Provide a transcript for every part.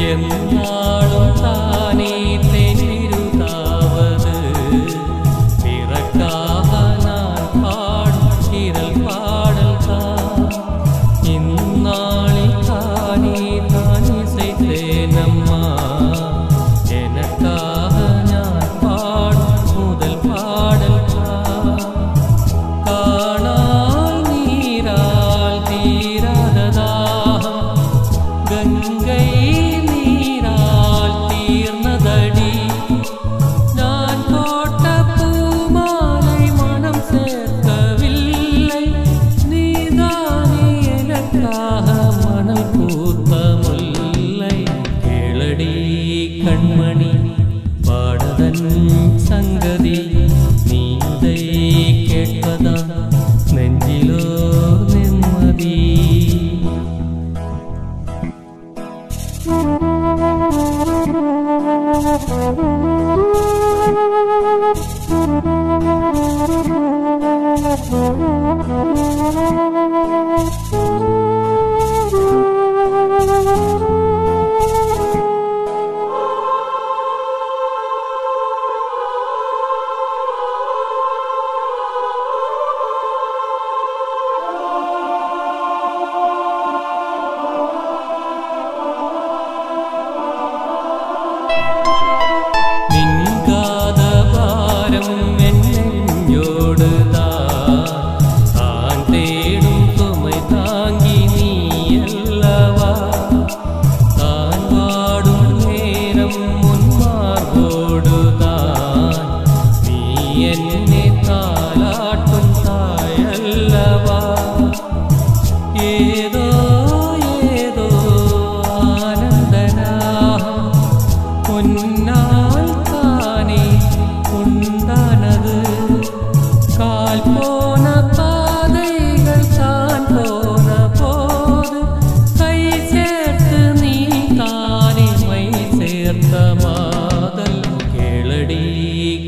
എന്നാളും താനേ തെന്നിരുതാവത് പിറക്കാഹ ഞാൻ പാടും ഇരൽ പാടൽ ഇന്നാളിൽ താനേ താനേ செய்தேனம்மா எனக்காக ഞാൻ പാടും മുതൽ പാടൽ കാണാൽ നീരാൽ തീരാതദാ ഗംഗൈ നീരാൽ തീർന്നതടി ഞാൻ കോട്ട പൂമാலை മണം சேர்க்கவில்லை நீதானே எனக்காக மணல் பூத்த முல்லை கேளடி கண்மணி பாடதன் சங்கதி நீதை கேட்பதா நெஞ்சிலோ நிம்மதி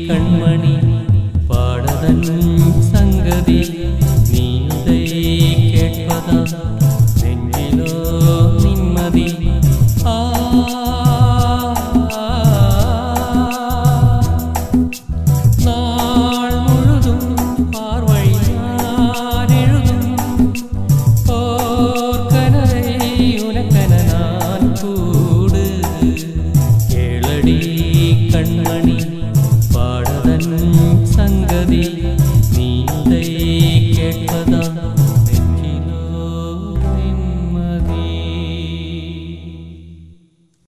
கண்மணி பாடதன் சங்கதி நீதை கேட்பதா நெஞ்சிலோ நிம்மதி நாள் முழுதும் பார்வை நான் எழுதும் ஓர் கனவை உனக்கென நான் கூடு கேளடி கண்மணி